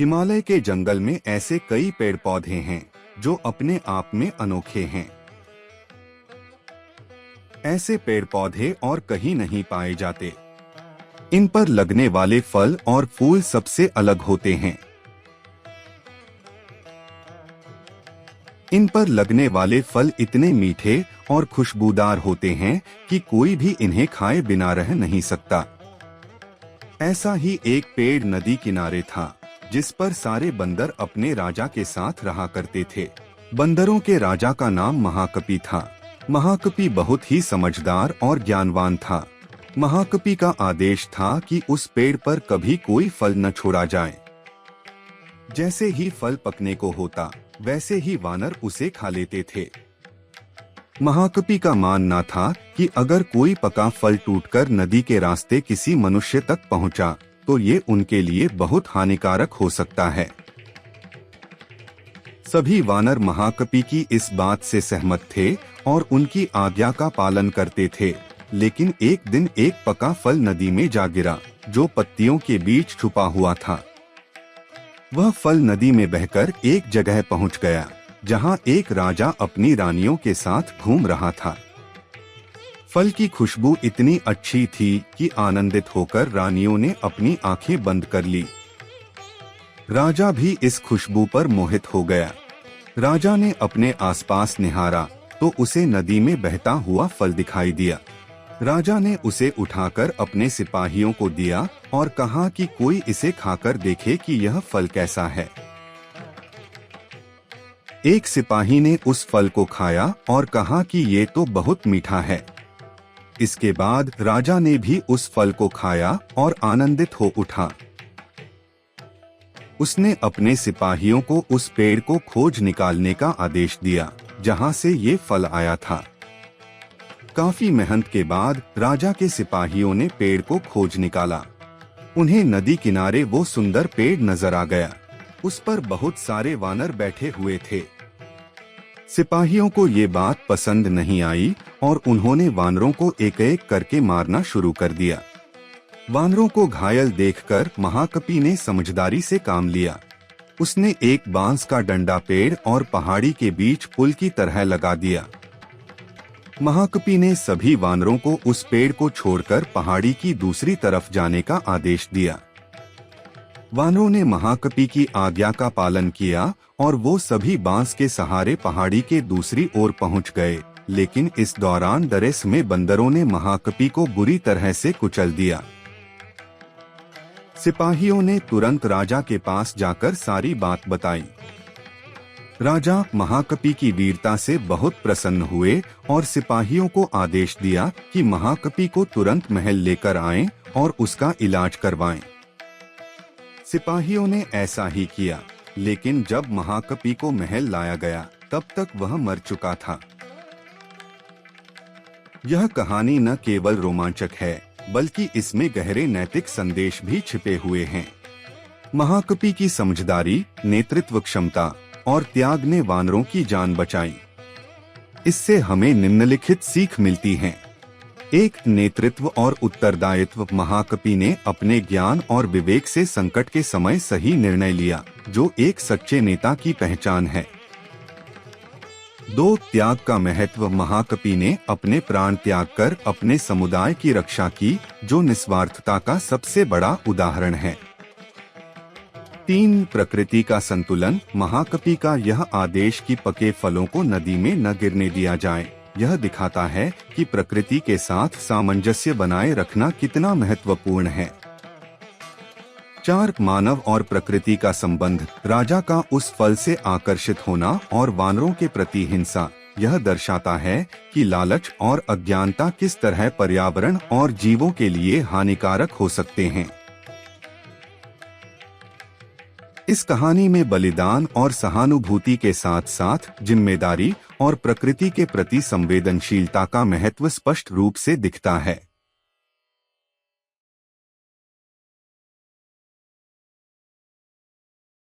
हिमालय के जंगल में ऐसे कई पेड़ पौधे हैं जो अपने आप में अनोखे हैं। ऐसे पेड़ पौधे और कहीं नहीं पाए जाते। इन पर लगने वाले फल और फूल सबसे अलग होते हैं। इन पर लगने वाले फल इतने मीठे और खुशबूदार होते हैं कि कोई भी इन्हें खाए बिना रह नहीं सकता। ऐसा ही एक पेड़ नदी किनारे था जिस पर सारे बंदर अपने राजा के साथ रहा करते थे। बंदरों के राजा का नाम महाकपि था। महाकपि बहुत ही समझदार और ज्ञानवान था। महाकपि का आदेश था कि उस पेड़ पर कभी कोई फल न छोड़ा जाए। जैसे ही फल पकने को होता वैसे ही वानर उसे खा लेते थे। महाकपि का मानना था कि अगर कोई पका फल टूटकर नदी के रास्ते किसी मनुष्य तक पहुंचा तो ये उनके लिए बहुत हानिकारक हो सकता है। सभी वानर महाकपि की इस बात से सहमत थे और उनकी आज्ञा का पालन करते थे। लेकिन एक दिन एक पका फल नदी में जा गिरा जो पत्तियों के बीच छुपा हुआ था। वह फल नदी में बहकर एक जगह पहुंच गया जहां एक राजा अपनी रानियों के साथ घूम रहा था। फल की खुशबू इतनी अच्छी थी कि आनंदित होकर रानियों ने अपनी आंखें बंद कर ली। राजा भी इस खुशबू पर मोहित हो गया। राजा ने अपने आसपास निहारा तो उसे नदी में बहता हुआ फल दिखाई दिया। राजा ने उसे उठाकर अपने सिपाहियों को दिया और कहा कि कोई इसे खाकर देखे कि यह फल कैसा है। एक सिपाही ने उस फल को खाया और कहा कि ये तो बहुत मीठा है। इसके बाद राजा ने भी उस फल को खाया और आनंदित हो उठा। उसने अपने सिपाहियों को उस पेड़ को खोज निकालने का आदेश दिया जहां से ये फल आया था। काफी मेहनत के बाद राजा के सिपाहियों ने पेड़ को खोज निकाला। उन्हें नदी किनारे वो सुंदर पेड़ नजर आ गया। उस पर बहुत सारे वानर बैठे हुए थे। सिपाहियों को ये बात पसंद नहीं आई और उन्होंने वानरों को एक एक करके मारना शुरू कर दिया। वानरों को घायल देखकर महाकपि ने समझदारी से काम लिया। उसने एक बांस का डंडा पेड़ और पहाड़ी के बीच पुल की तरह लगा दिया। महाकपि ने सभी वानरों को उस पेड़ को छोड़कर पहाड़ी की दूसरी तरफ जाने का आदेश दिया। वानरों ने महाकपि की आज्ञा का पालन किया और वो सभी बांस के सहारे पहाड़ी के दूसरी ओर पहुंच गए। लेकिन इस दौरान डरे में बंदरों ने महाकपि को बुरी तरह से कुचल दिया। सिपाहियों ने तुरंत राजा के पास जाकर सारी बात बताई। राजा महाकपि की वीरता से बहुत प्रसन्न हुए और सिपाहियों को आदेश दिया कि महाकपि को तुरंत महल लेकर आएं और उसका इलाज करवाएं। सिपाहियों ने ऐसा ही किया, लेकिन जब महाकपि को महल लाया गया तब तक वह मर चुका था। यह कहानी न केवल रोमांचक है बल्कि इसमें गहरे नैतिक संदेश भी छिपे हुए हैं। महाकपि की समझदारी, नेतृत्व क्षमता और त्याग ने वानरों की जान बचाई। इससे हमें निम्नलिखित सीख मिलती है। एक, नेतृत्व और उत्तरदायित्व। महाकपि ने अपने ज्ञान और विवेक से संकट के समय सही निर्णय लिया, जो एक सच्चे नेता की पहचान है। 2, त्याग का महत्व। महाकपि ने अपने प्राण त्याग कर अपने समुदाय की रक्षा की, जो निस्वार्थता का सबसे बड़ा उदाहरण है। 3, प्रकृति का संतुलन। महाकपि का यह आदेश कि पके फलों को नदी में न गिरने दिया जाए, यह दिखाता है कि प्रकृति के साथ सामंजस्य बनाए रखना कितना महत्वपूर्ण है। 4, मानव और प्रकृति का संबंध। राजा का उस फल से आकर्षित होना और वानरों के प्रति हिंसा, यह दर्शाता है कि लालच और अज्ञानता किस तरह पर्यावरण और जीवों के लिए हानिकारक हो सकते हैं। इस कहानी में बलिदान और सहानुभूति के साथ साथ जिम्मेदारी और प्रकृति के प्रति संवेदनशीलता का महत्व स्पष्ट रूप से दिखता है।